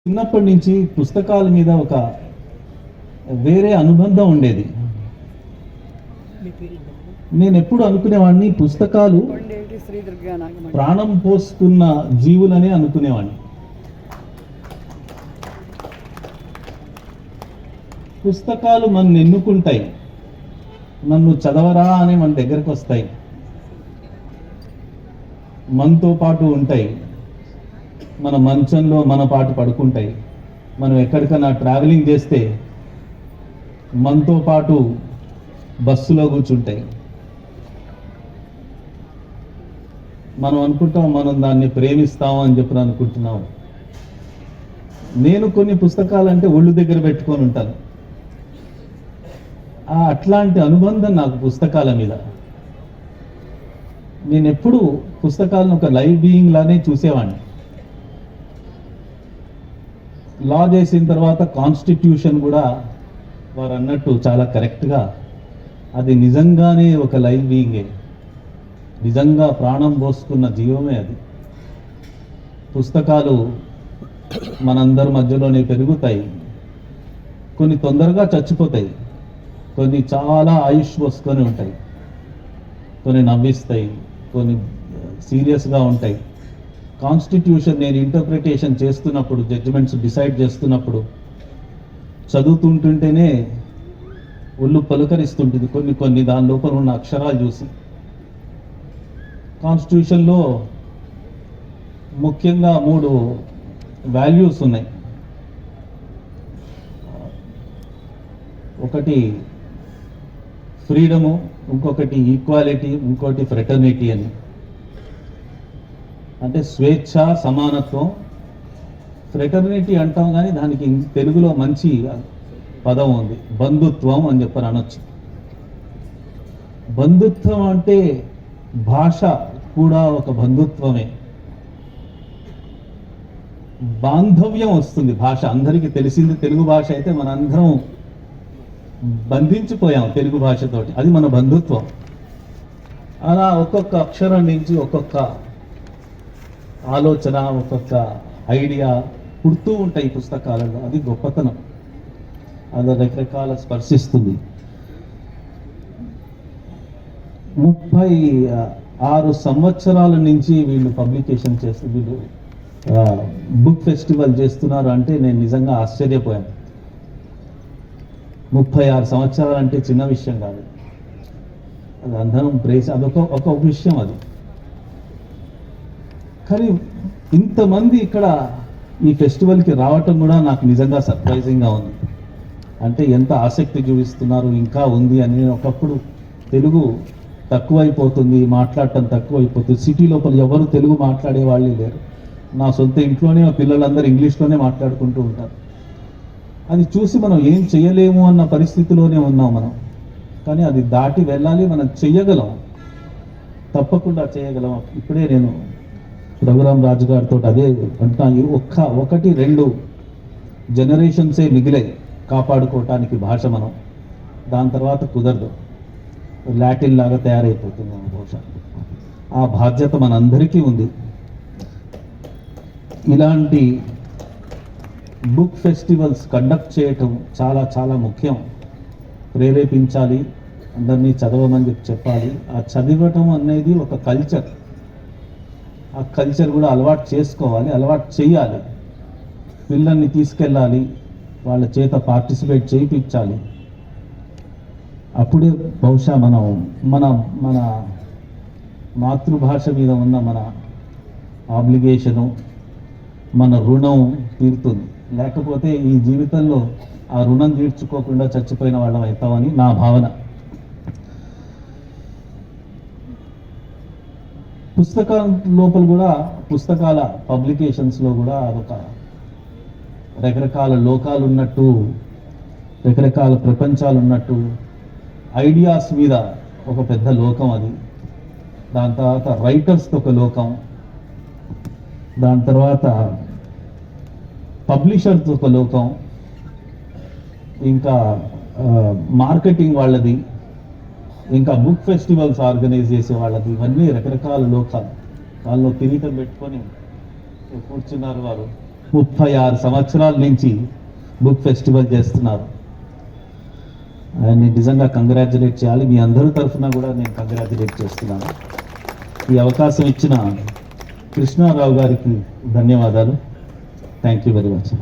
చిన్నప్పటి నుంచి పుస్తకాల మీద ఒక వేరే అనుబంధం ఉండేది. నేను ఎప్పుడు అనుకునేవాడిని పుస్తకాలు ప్రాణం పోసుకున్న జీవులనే అనుకునేవాడిని. పుస్తకాలు నన్ను ఎన్నుకుంటాయి, నన్ను చదవరా అని మన దగ్గరకు వస్తాయి, మనతో పాటు ఉంటాయి, మన మంచంలో మన పాటు పడుకుంటాయి, మనం ఎక్కడికైనా ట్రావెలింగ్ చేస్తే మనతో పాటు బస్సులో కూర్చుంటాయి. మనం అనుకుంటాం మనం దాన్ని ప్రేమిస్తాం అని చెప్పి అనుకుంటున్నాం. నేను కొన్ని పుస్తకాలంటే ఒళ్ళు దగ్గర పెట్టుకొని ఉంటాను. అట్లాంటి అనుబంధం నాకు పుస్తకాల మీద. నేను ఎప్పుడు పుస్తకాలను ఒక లైవ్ బీయింగ్ లానే చూసేవాడిని. లా చేసిన తర్వాత కాన్స్టిట్యూషన్ కూడా వారు అన్నట్టు చాలా కరెక్ట్గా అది నిజంగానే ఒక లైవ్ బీయింగే, నిజంగా ప్రాణం పోసుకున్న జీవమే అది. పుస్తకాలు మనందరి మధ్యలోనే పెరుగుతాయి, కొన్ని తొందరగా చచ్చిపోతాయి, కొన్ని చాలా ఆయుష్ పోసుకొని ఉంటాయి, కొన్ని నవ్విస్తాయి, కొన్ని సీరియస్గా ఉంటాయి. కాన్స్టిట్యూషన్ నేను ఇంటర్ప్రిటేషన్ చేస్తున్నప్పుడు, జడ్జిమెంట్స్ డిసైడ్ చేస్తున్నప్పుడు చదువుతుంటుంటేనే ఒళ్ళు పలుకరిస్తుంటుంది కొన్ని దాని లోపల ఉన్న అక్షరాలు చూసి. కాన్స్టిట్యూషన్లో ముఖ్యంగా 3 వాల్యూస్ ఉన్నాయి. ఒకటి ఫ్రీడము, ఇంకొకటి ఈక్వాలిటీ, ఇంకోటి ఫ్రెటర్నిటీ అని. అంటే స్వేచ్ఛ, సమానత్వం. ఫ్రెటర్నిటీ అంటాం కానీ దానికి తెలుగులో మంచి పదం ఉంది, బంధుత్వం అని చెప్పని అనొచ్చు. బంధుత్వం అంటే భాష కూడా ఒక బంధుత్వమే. బాంధవ్యం వస్తుంది భాష. అందరికీ తెలిసింది తెలుగు భాష అయితే మనందరం బంధించిపోయాం తెలుగు భాషతోటి, అది మన బంధుత్వం. అలా ఒక్కొక్క అక్షరం నుంచి ఒక్కొక్క ఆలోచన, ఒక్కొక్క ఐడియా పుడుతూ ఉంటాయి పుస్తకాలలో. అది గొప్పతనం, అది రకరకాల స్పర్శిస్తుంది. 36 సంవత్సరాల నుంచి వీళ్ళు పబ్లికేషన్ వీళ్ళు బుక్ ఫెస్టివల్ చేస్తున్నారు అంటే నేను నిజంగా ఆశ్చర్యపోయాను. 36 సంవత్సరాలు అంటే చిన్న విషయం కాదు. అది అందరం అదొక విషయం అది. కానీ ఇంతమంది ఇక్కడ ఈ ఫెస్టివల్కి రావటం కూడా నాకు నిజంగా సర్ప్రైజింగ్గా ఉంది. అంటే ఎంత ఆసక్తి చూపిస్తున్నారు, ఇంకా ఉంది అని. నేను ఒకప్పుడు తెలుగు తక్కువైపోతుంది, మాట్లాడటం తక్కువైపోతుంది. సిటీ లోపల ఎవరు తెలుగు మాట్లాడే వాళ్ళే లేరు. నా సొంత ఇంట్లోనే పిల్లలందరూ ఇంగ్లీష్లోనే మాట్లాడుకుంటూ ఉంటారు. అది చూసి మనం ఏం చేయలేము అన్న పరిస్థితిలోనే ఉన్నాం మనం. కానీ అది దాటి వెళ్ళాలి, మనం చెయ్యగలం, తప్పకుండా చేయగలం. ఇప్పుడే నేను రఘురామ్ రాజు గారితో అదే అంటున్నా, 1-2 జనరేషన్సే మిగిలాయి కాపాడుకోవటానికి భాష. మనం దాని తర్వాత కుదరదు, లాటిన్ లాగా తయారైపోతుంది బహుశా. ఆ బాధ్యత మనందరికీ ఉంది. ఇలాంటి బుక్ ఫెస్టివల్స్ కండక్ట్ చేయటం చాలా చాలా ముఖ్యం. ప్రేరేపించాలి, అందరినీ చదవమని చెప్పాలి. ఆ చదవటం అనేది ఒక కల్చర్. ఆ కల్చర్ కూడా అలవాటు చేసుకోవాలి, అలవాటు చేయాలి. పిల్లల్ని తీసుకెళ్ళాలి, వాళ్ళ చేత పార్టిసిపేట్ చేయించాలి. అప్పుడే బహుశా మన మాతృభాష మీద ఉన్న మన ఆబ్లిగేషను, మన రుణం తీరుతుంది. లేకపోతే ఈ జీవితంలో ఆ రుణం తీర్చుకోకుండా చచ్చిపోయిన వాళ్ళం అవుతామని నా భావన. పుస్తకాల లోపల కూడా, పుస్తకాల పబ్లికేషన్స్లో కూడా అదొక రకరకాల లోకాలు ఉన్నట్టు, రకరకాల ప్రపంచాలు ఉన్నట్టు, ఐడియాస్ మీద ఒక పెద్ద లోకం అది. దాని తర్వాత రైటర్స్తో ఒక లోకం, దాని తర్వాత పబ్లిషర్తో ఒక లోకం, ఇంకా మార్కెటింగ్ వాళ్ళది, ఇంకా బుక్ ఫెస్టివల్స్ ఆర్గనైజ్ చేసే వాళ్ళది. ఇవన్నీ రకరకాల లోకాలు. వాళ్ళలో కిరీటం పెట్టుకొని కూర్చున్నారు వారు. 36 సంవత్సరాల నుంచి బుక్ ఫెస్టివల్ చేస్తున్నారు. ఆయన్ని నిజంగా కంగ్రాచులేట్ చేయాలి. మీ అందరి తరఫున కూడా నేను కంగ్రాచులేట్ చేస్తున్నాను. ఈ అవకాశం ఇచ్చిన కృష్ణారావు గారికి ధన్యవాదాలు. Thank you very much.